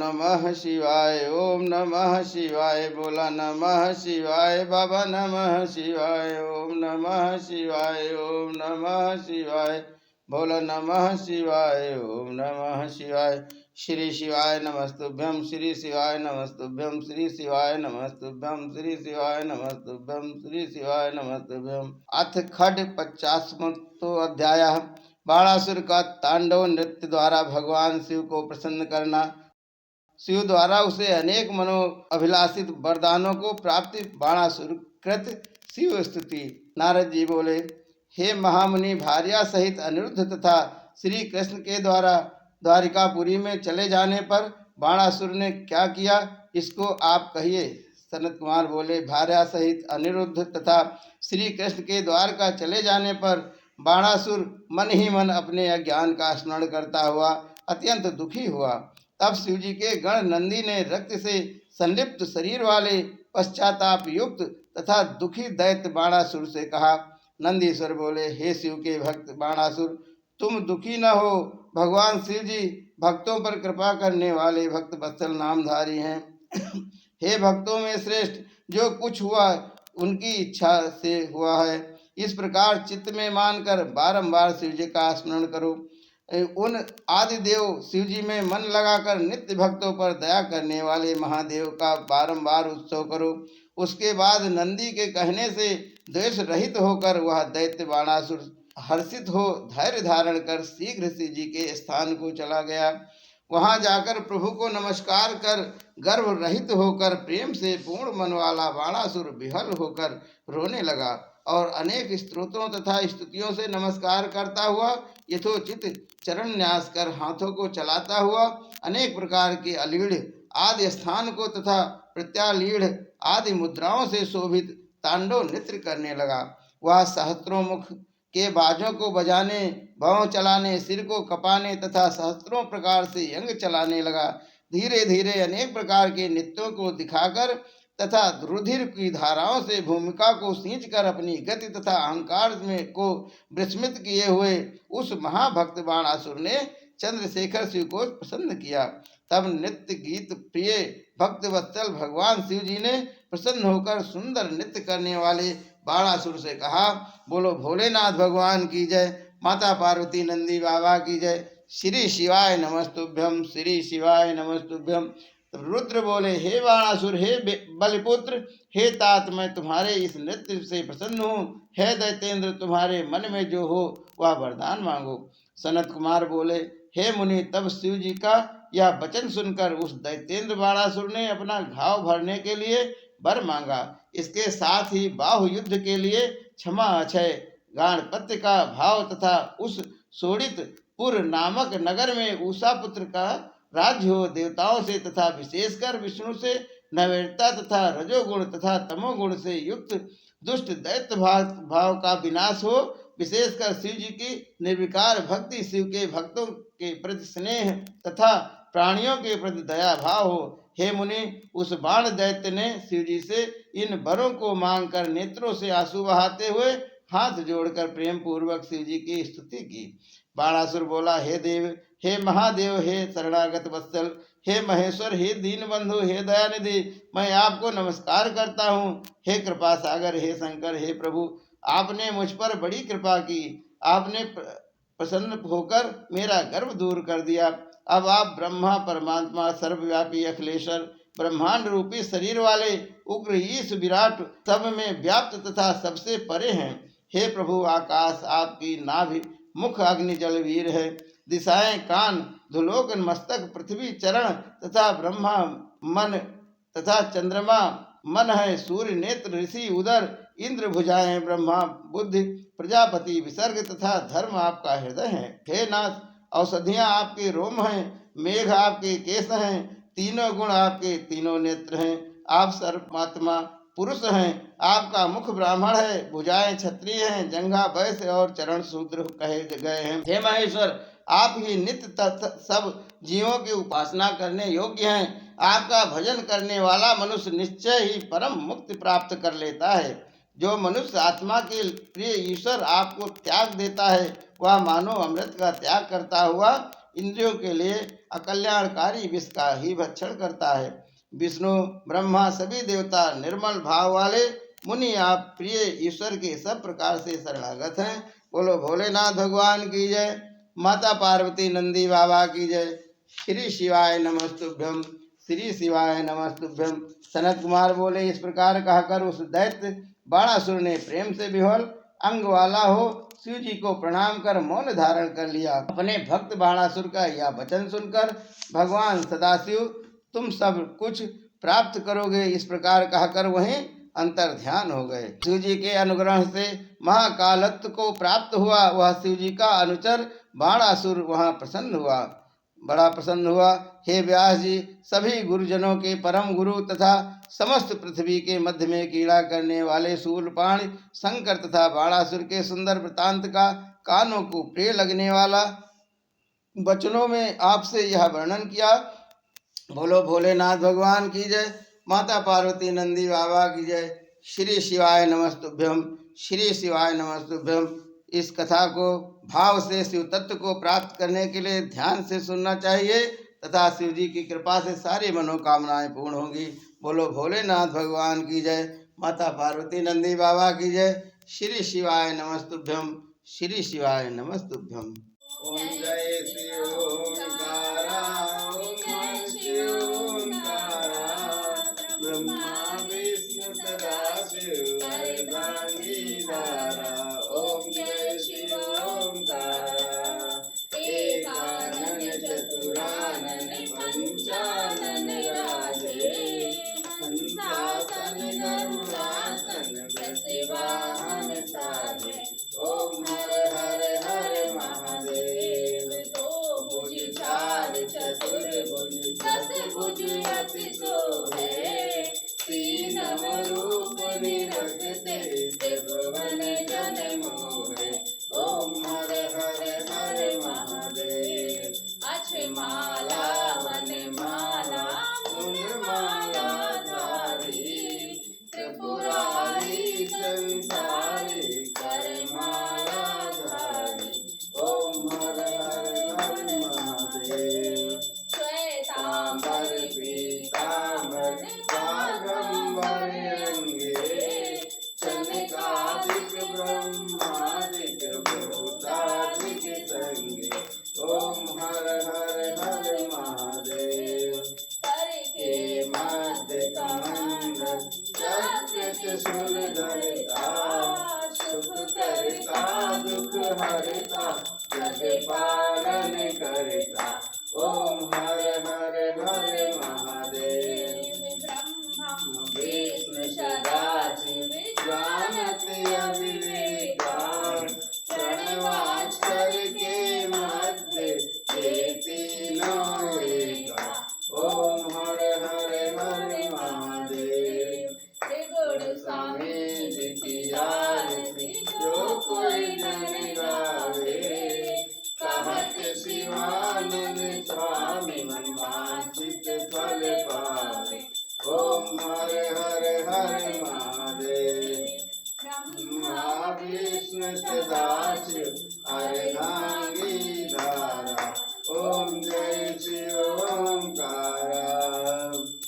नमः शिवाय, ओम नमः शिवाय। बोला नमः शिवाय बाबा, नमः शिवाय, ओम नमः शिवाय, ओम नमः शिवाय। बोला नमः शिवाय, ओम नमः शिवाय। श्री शिवाय नमस्तुभ्यं, श्री शिवाय नमस्तुभ्यं, श्री शिवाय नमस्तुभ्यं, श्री शिवाय नमस्तुभ्यं, श्री शिवाय नमस्तुभ्यं। अथ खड्ड 50वां अध्याय। बाणासुर का तांडव नृत्य द्वारा भगवान शिव को प्रसन्न करना। शिव द्वारा उसे अनेक मनो अभिलाषित वरदानों को प्राप्ति। बाणासुर कृत शिव स्तुति। नारद जी बोले, हे महामुनि, भार्या सहित अनिरुद्ध तथा श्री कृष्ण के द्वारा द्वारिकापुरी में चले जाने पर बाणासुर ने क्या किया, इसको आप कहिए। सनत कुमार बोले, भार्या सहित अनिरुद्ध तथा श्री कृष्ण के द्वारका चले जाने पर बाणासुर मन ही मन अपने अज्ञान का स्मरण करता हुआ अत्यंत दुखी हुआ। तब शिवजी के गण नंदी ने रक्त से संलिप्त शरीर वाले पश्चाताप युक्त तथा दुखी दैत्य बाणासुर से कहा। नंदीश्वर बोले, हे शिव के भक्त बाणासुर, तुम दुखी न हो। भगवान शिव जी भक्तों पर कृपा करने वाले भक्त वत्सल नामधारी हैं। हे भक्तों में श्रेष्ठ, जो कुछ हुआ उनकी इच्छा से हुआ है। इस प्रकार चित्त में मानकर बारंबार शिव जी का स्मरण करो। उन आदि देव शिव जी में मन लगाकर नित्य भक्तों पर दया करने वाले महादेव का बारंबार उत्सव करो। उसके बाद नंदी के कहने से द्वेष रहित होकर वह दैत्य बाणासुर हर्षित हो धैर्य धारण कर शीघ्र शिव जी के स्थान को चला गया। वहां जाकर प्रभु को नमस्कार कर गर्भ रहित होकर प्रेम से पूर्ण मन वाला बाणासुर विहल होकर रोने लगा और अनेक स्तोत्रों तथा स्तुतियों से नमस्कार करता हुआ यथोचित चरण न्यास कर हाथों को चलाता हुआ अनेक प्रकार के अलीढ़ आदि स्थान को तथा प्रत्यालीढ़ आदि मुद्राओं से शोभित तांडव नृत्य करने लगा। वह सहस्त्रों मुख के बाजों को बजाने, भौं चलाने, सिर को कपाने तथा सहस्त्रों प्रकार से यंग चलाने लगा। धीरे धीरे अनेक प्रकार के नृत्यों को दिखाकर तथा रुधिर की धाराओं से भूमिका को सींचकर अपनी गति तथा अहंकार में को विस्मित किए हुए उस महाभक्त बाणासुर ने चंद्रशेखर शिव को प्रसन्न किया। तब नृत्य गीत प्रिय भक्त वत्सल भगवान शिव जी ने प्रसन्न होकर सुंदर नृत्य करने वाले बाणासुर से कहा, बोलो भोलेनाथ भगवान की जय, माता पार्वती नंदी बाबा की जय। श्री शिवाय नमस्तुभ्यम, श्री शिवाय नमस्तुभ्यम। रुद्र बोले, हे बाणासुर, हे बलिपुत्र, हे तात, मैं तुम्हारे इस नृत्य से प्रसन्न हूँ। हे दैतेंद्र, तुम्हारे मन में जो हो वह वरदान मांगो। सनत कुमार बोले, हे मुनि, तब शिव जी का यह वचन सुनकर उस दैतेंद्र बाणासुर ने अपना घाव भरने के लिए वर मांगा। इसके साथ ही बाहु युद्ध के लिए क्षमा, अक्षय, गाणपत्य का भाव तथा उस शोणित पुर नामक नगर में उषा पुत्र का राज्य हो। देवताओं से तथा विशेषकर विष्णु से नैवेद्यता तथा रजोगुण तथा तमोगुण से युक्त दुष्ट दैत्य भाव का विनाश हो। विशेषकर शिव जी की निर्विकार भक्ति, शिव के भक्तों के प्रति स्नेह तथा प्राणियों के प्रति दया भाव हो। हे मुनि, उस बाण दैत्य ने शिव जी से इन वरों को मांगकर नेत्रों से आंसू बहाते हुए हाथ जोड़कर प्रेम पूर्वक शिव जी की स्तुति की। बाणासुर बोला, हे देव, हे महादेव, हे शरणागत वत्सल, हे महेश्वर, हे दीन बंधु, हे दयानिधि, मैं आपको नमस्कार करता हूँ। हे कृपा सागर, हे शंकर, हे प्रभु, आपने मुझ पर बड़ी कृपा की। आपने प्रसन्न होकर मेरा गर्व दूर कर दिया। अब आप ब्रह्मा परमात्मा, सर्वव्यापी अखिलेश्वर, ब्रह्मांड रूपी शरीर वाले उग्र ईश विराट, सब में व्याप्त तथा सबसे परे हैं। हे प्रभु, आकाश आपकी नाभि, मुख अग्नि जल वीर है, दिशाएं कान, धुलोकन मस्तक, पृथ्वी चरण तथा ब्रह्मा मन तथा चंद्रमा मन है, सूर्य नेत्र, ऋषि उदर, इंद्र भुजाएं, ब्रह्मा बुद्धि, प्रजापति विसर्ग तथा धर्म आपका हृदय है। हे नाथ, औषधियां आपके रोम हैं, मेघ आपके केश हैं, तीनों गुण आपके तीनों नेत्र हैं। आप सर्वात्मा पुरुष हैं, आपका मुख ब्राह्मण है, भुजाएं क्षत्रिय हैं, जंघा वैश्य और चरण शूद्र कहे गए हैं। हे महेश्वर, आप ही नित्य सब जीवों की उपासना करने योग्य हैं। आपका भजन करने वाला मनुष्य निश्चय ही परम मुक्ति प्राप्त कर लेता है। जो मनुष्य आत्मा के प्रिय ईश्वर आपको त्याग देता है, वह मानो अमृत का त्याग करता हुआ इंद्रियों के लिए अकल्याणकारी विष का ही भक्षण करता है। विष्णु, ब्रह्मा, सभी देवता निर्मल भाव वाले मुनि, आप प्रिय ईश्वर के सब प्रकार से शरणागत हैं। बोलो भोलेनाथ भगवान की जय। माता पार्वती नंदी बाबा की जय। श्री शिवाय नमस्तुभ्यम, श्री शिवाय नमस्तुभ्यम। सनत कुमार बोले, इस प्रकार कहकर उस दैत्य बाणासुर ने प्रेम से विह्वल अंग वाला हो शिव जी को प्रणाम कर मौन धारण कर लिया। अपने भक्त बाणासुर का यह वचन सुनकर भगवान सदाशिव तुम सब कुछ प्राप्त करोगे, इस प्रकार कहकर वहीं अंतर ध्यान हो गए। शिव जी के अनुग्रह से महाकालत्व को प्राप्त हुआ वह शिव जी का अनुचर बाणासुर वहां प्रसन्न हुआ, बड़ा प्रसन्न हुआ। हे व्यास जी, सभी गुरुजनों के परम गुरु तथा समस्त पृथ्वी के मध्य में कीड़ा करने वाले शूलपाण शंकर तथा बाणासुर के सुंदर वृतांत का कानों को प्रिय लगने वाला वचनों में आपसे यह वर्णन किया। बोलो भोलेनाथ भगवान की जय। माता पार्वती नंदी बाबा की जय। श्री शिवाय नमस्तुभ्यम, श्री शिवाय नमस्तुभ्यम। इस कथा को भाव से शिव तत्व को प्राप्त करने के लिए ध्यान से सुनना चाहिए तथा शिव जी की कृपा से सारी मनोकामनाएं पूर्ण होंगी। बोलो भोलेनाथ भगवान की जय। माता पार्वती नंदी बाबा की जय। श्री शिवाय नमस्तुभ्यम, श्री शिवाय नमस्तुभ्यम। ओम जय शिव ओंकारा, ओम शिव ओंकारा, ब्रह्मा विष्णु सदाशिव अर्धांगी धारा। ओम जय शिव ओंकारा, एकानन चतुरानन पंचानन राजे, हंसासन गरुड़ासन वृषवाहन साजे। ओम हर हर हर महादेव। तो भुज चार चतुर्भुज दस भुज अति शोभे, तीनम रूप निरखते त्रिभुवन जन मोहे। ओम हर हर हर महादेव। अक्ष माला वन माला मुन माला धारी, त्रिपुरारी संसारी कर माला धारी। ओम हर हर हर महादेव। श्वेतांबर पीतांबर बागंबर अंगे, चनकादिक ब्रह्मादिक भूतादिक संगे। ओम हर हर हर महादेव। के मध्य कमंडल चक्र त्रिशूल धरता, सुख करता दुख हरता, जग पालन करता। ओम हर हर हर